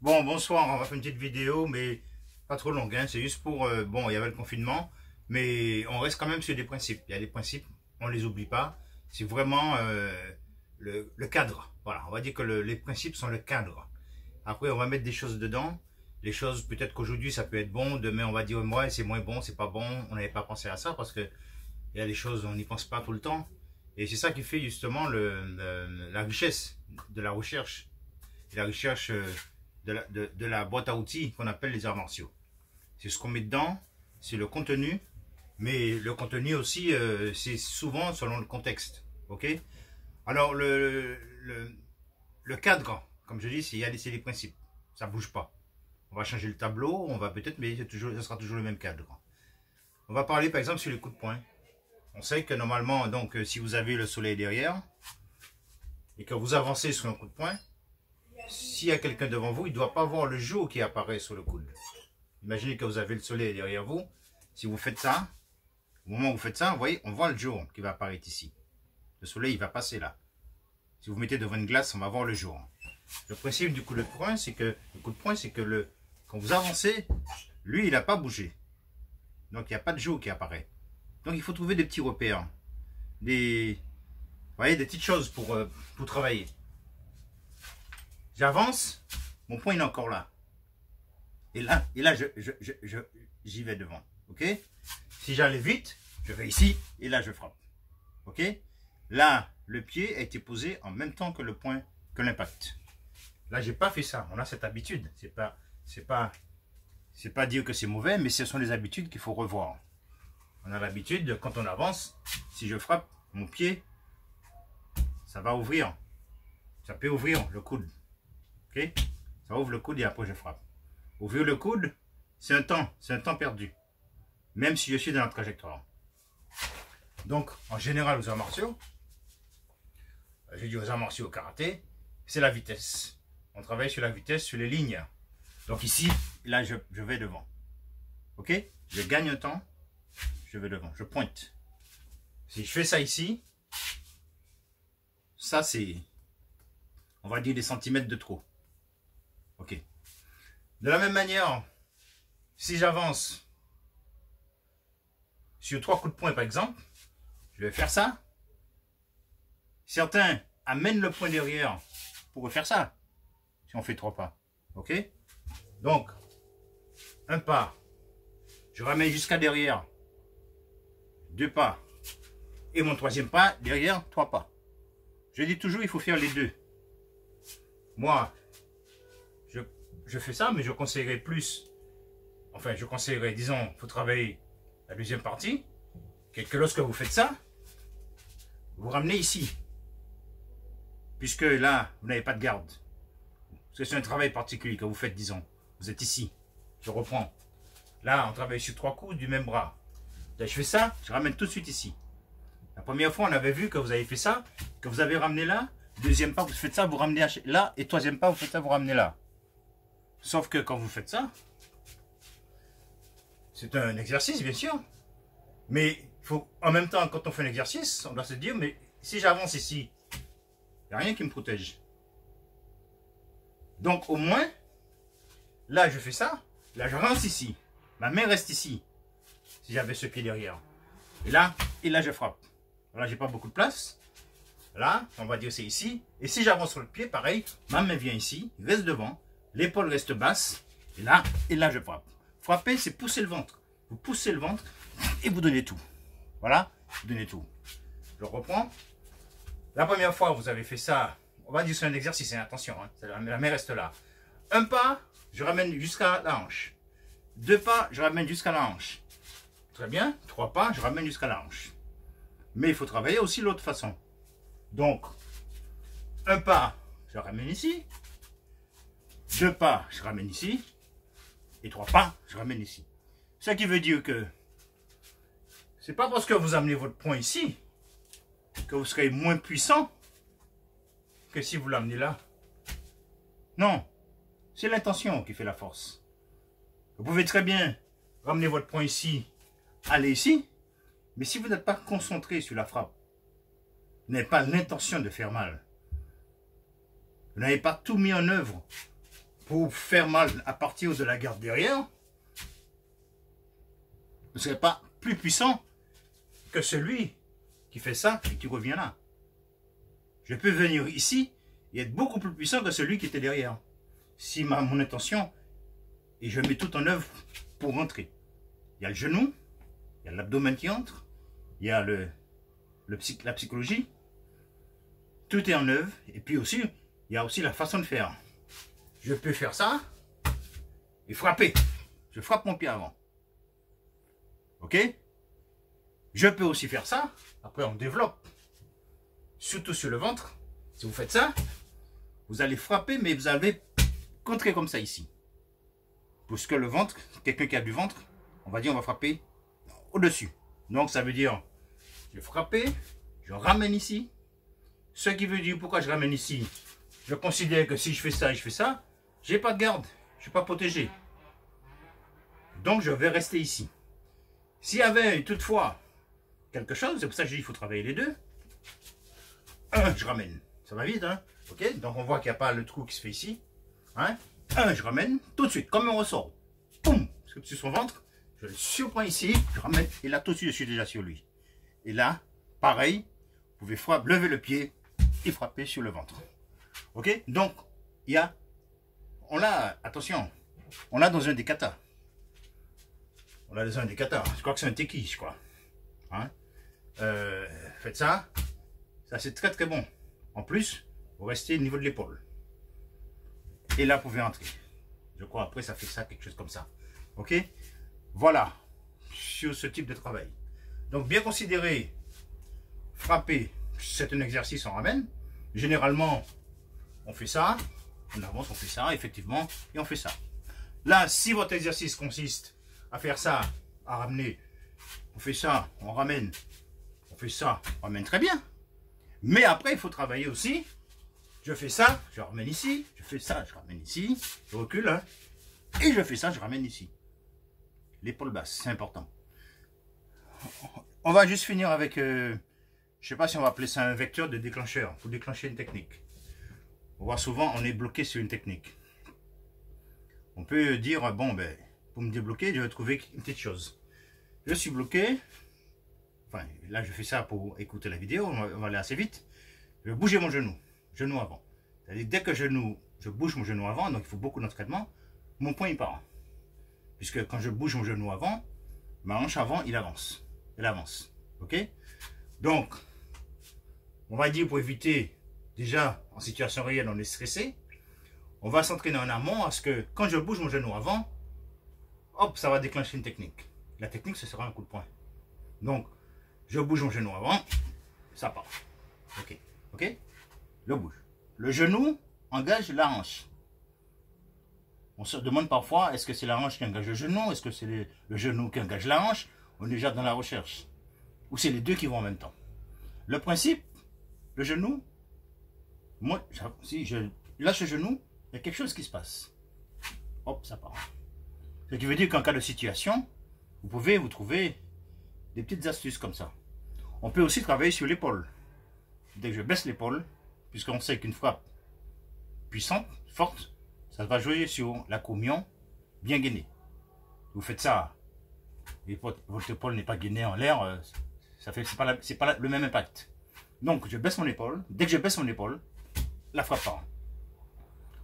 Bon, bonsoir, on va faire une petite vidéo, mais pas trop longue, hein. C'est juste pour... bon, il y avait le confinement, mais on reste quand même sur des principes. Il y a des principes, on ne les oublie pas. C'est vraiment le cadre. Voilà, on va dire que les principes sont le cadre. Après, on va mettre des choses dedans. Les choses, peut-être qu'aujourd'hui, ça peut être bon. Demain, on va dire, moi, c'est moins bon, c'est pas bon. On n'avait pas pensé à ça parce que il y a des choses, on n'y pense pas tout le temps. Et c'est ça qui fait justement la richesse de la recherche. Et la recherche... de la boîte à outils qu'on appelle les arts martiaux. C'est ce qu'on met dedans, c'est le contenu, mais le contenu aussi, c'est souvent selon le contexte. Ok. Alors, le cadre, comme je dis, c'est les principes. Ça ne bouge pas. On va changer le tableau, on va peut-être, mais ça sera toujours le même cadre. On va parler par exemple sur les coups de poing. On sait que normalement, donc, si vous avez le soleil derrière, et que vous avancez sur un coup de poing, s'il y a quelqu'un devant vous, il ne doit pas voir le jour qui apparaît sur le coude. Imaginez que vous avez le soleil derrière vous. Si vous faites ça, au moment où vous faites ça, vous voyez, on voit le jour qui va apparaître ici. Le soleil, il va passer là. Si vous mettez devant une glace, on va voir le jour. Le principe du coup de poing, c'est que quand vous avancez, lui, il n'a pas bougé. Donc, il n'y a pas de jour qui apparaît. Donc, il faut trouver des petits repères. Vous voyez, des petites choses pour travailler. J'avance, mon poing il est encore là. Et là j'y vais devant. Ok. Si j'allais vite, je vais ici et là je frappe. Ok. Là, le pied a été posé en même temps que le poing, que l'impact. Là, j'ai pas fait ça. On a cette habitude. C'est pas dire que c'est mauvais, mais ce sont les habitudes qu'il faut revoir. On a l'habitude, quand on avance, si je frappe mon pied, ça va ouvrir. Ça peut ouvrir le coude. Ok. Ça ouvre le coude et après je frappe. Ouvrir le coude, c'est un temps perdu. Même si je suis dans la trajectoire. Donc, en général, aux arts martiaux, je dis aux arts martiaux au karaté, c'est la vitesse. On travaille sur la vitesse, sur les lignes. Donc ici, là, je vais devant. Ok. Je gagne un temps, je vais devant, je pointe. Si je fais ça ici, ça c'est, on va dire des centimètres de trop. Ok. De la même manière, si j'avance sur 3 coups de poing par exemple, je vais faire ça. Certains amènent le poing derrière pour faire ça. Si on fait 3 pas. Ok. Donc, un pas. Je ramène jusqu'à derrière. 2 pas. Et mon 3e pas, derrière, 3 pas. Je dis toujours, il faut faire les deux. Moi, je fais ça, mais je conseillerais plus. Enfin, je conseillerais, disons, il faut travailler la deuxième partie. Que lorsque vous faites ça, vous ramenez ici. Puisque là, vous n'avez pas de garde. Parce que c'est un travail particulier que vous faites, disons. Vous êtes ici. Je reprends. Là, on travaille sur 3 coups du même bras. Là, je fais ça, je ramène tout de suite ici. La première fois, on avait vu que vous avez fait ça, que vous avez ramené là. Deuxième pas, vous faites ça, vous ramenez là. Et 3e pas, vous faites ça, vous ramenez là. Sauf que quand vous faites ça, c'est un exercice, bien sûr. Mais il faut, en même temps, quand on fait un exercice, on doit se dire, mais si j'avance ici, il n'y a rien qui me protège. Donc au moins, là je fais ça, là je rentre ici. Ma main reste ici, si j'avais ce pied derrière. Et là je frappe. Là, j'ai pas beaucoup de place. Là, on va dire c'est ici. Et si j'avance sur le pied, pareil, ma main vient ici, reste devant, l'épaule reste basse. Et là je frappe. Frapper, c'est pousser le ventre. Vous poussez le ventre et vous donnez tout. Voilà, vous donnez tout. Je reprends. La première fois, vous avez fait ça. On va dire c'est un exercice, hein, attention. Hein, la main reste là. Un pas, je ramène jusqu'à la hanche. 2 pas, je ramène jusqu'à la hanche. Très bien. 3 pas, je ramène jusqu'à la hanche. Mais il faut travailler aussi l'autre façon. Donc, un pas, je ramène ici. 2 pas, je ramène ici. Et 3 pas, je ramène ici. Ce qui veut dire que c'est pas parce que vous amenez votre poing ici que vous serez moins puissant que si vous l'amenez là. Non, c'est l'intention qui fait la force. Vous pouvez très bien ramener votre poing ici, aller ici, mais si vous n'êtes pas concentré sur la frappe, vous n'avez pas l'intention de faire mal, vous n'avez pas tout mis en œuvre pour faire mal à partir de la garde derrière, ne serait pas plus puissant que celui qui fait ça et qui revient là. Je peux venir ici et être beaucoup plus puissant que celui qui était derrière. Si mon intention, et je mets tout en œuvre pour rentrer. Il y a le genou, il y a l'abdomen qui entre, il y a la psychologie. Tout est en œuvre. Et puis aussi, il y a aussi la façon de faire. Je peux faire ça et frapper. Je frappe mon pied avant. Ok? Je peux aussi faire ça. Après, on développe. Surtout sur le ventre. Si vous faites ça, vous allez frapper, mais vous allez contrer comme ça ici. Puisque le ventre, quelqu'un qui a du ventre, on va dire on va frapper au-dessus. Donc ça veut dire, je vais frapper, je ramène ici. Ce qui veut dire pourquoi je ramène ici. Je considère que si je fais ça et je fais ça, j'ai pas de garde, je suis pas protégé. Donc je vais rester ici. S'il y avait toutefois quelque chose, c'est pour ça que je dis qu'il faut travailler les deux. Un, je ramène. Ça va vite, hein? Ok? Donc on voit qu'il n'y a pas le trou qui se fait ici. Hein? Un, je ramène tout de suite, comme un ressort. Boum! Parce que sur son ventre, je le surprends ici, je ramène, et là tout de suite je suis déjà sur lui. Et là, pareil, vous pouvez lever le pied et frapper sur le ventre. Ok? Donc, il y a, attention, on a dans un des katas. On a dans un des katas. Je crois que c'est un teki, je crois. Hein? Faites ça. Ça, c'est très très bon. En plus, vous restez au niveau de l'épaule. Et là, vous pouvez entrer. Je crois après, ça fait ça, quelque chose comme ça. Ok? Voilà. Sur ce type de travail. Donc, bien considéré, frapper, c'est un exercice, on ramène. Généralement, on fait ça. On avance, on fait ça, effectivement. Et on fait ça. Là, si votre exercice consiste à faire ça, à ramener, on fait ça, on ramène. On fait ça, on ramène très bien. Mais après, il faut travailler aussi. Je fais ça, je ramène ici. Je fais ça, je ramène ici. Je recule, hein. Et je fais ça, je ramène ici. L'épaule basse, c'est important. On va juste finir avec, je ne sais pas si on va appeler ça un vecteur de déclencheur, pour déclencher une technique. On voit souvent, on est bloqué sur une technique. On peut dire, bon, ben, pour me débloquer, je vais trouver une petite chose. Je suis bloqué. Enfin, là, je fais ça pour écouter la vidéo, on va aller assez vite. Je vais bouger mon genou avant. C'est-à-dire, dès que je bouge mon genou avant, donc il faut beaucoup d'entraînement, mon poing il part. Puisque quand je bouge mon genou avant, ma hanche avant, elle avance. Ok? Donc, on va dire pour éviter, déjà, en situation réelle, on est stressé. On va s'entraîner en amont à ce que quand je bouge mon genou avant, hop, ça va déclencher une technique. La technique, ce sera un coup de poing. Donc, je bouge mon genou avant, ça part. Ok, ok? Je bouge. Le genou engage la hanche. On se demande parfois, est-ce que c'est la hanche qui engage le genou? Est-ce que c'est le genou qui engage la hanche? On est déjà dans la recherche. Ou c'est les deux qui vont en même temps. Le principe, le genou, moi, si je lâche le genou, il y a quelque chose qui se passe. Hop, ça part. Ce qui veut dire qu'en cas de situation, vous pouvez vous trouver des petites astuces comme ça. On peut aussi travailler sur l'épaule. Dès que je baisse l'épaule, puisqu'on sait qu'une frappe puissante, forte, ça va jouer sur la communion bien gainée. Vous faites ça, et votre épaule n'est pas gainée en l'air, c'est pas le même impact. Donc je baisse mon épaule. Dès que je baisse mon épaule, la frappe part.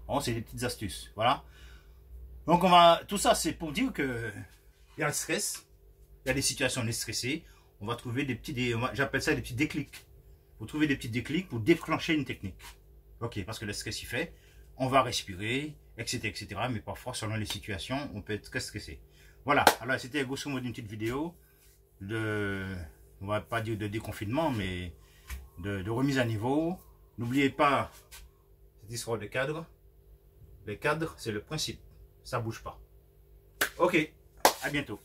Bon, c'est des petites astuces. Voilà. Donc tout ça, c'est pour dire que il y a le stress, il y a des situations, on est stressé. On va trouver j'appelle ça des petits déclics. Vous trouvez des petits déclics pour déclencher une technique. Ok, parce que le stress y fait, on va respirer, etc., etc. Mais parfois, selon les situations, on peut être très stressé. Voilà, alors c'était grosso modo une petite vidéo on va pas dire de déconfinement, mais de remise à niveau. N'oubliez pas cette histoire de cadre. Le cadre, c'est le principe. Ça bouge pas. Ok, à bientôt.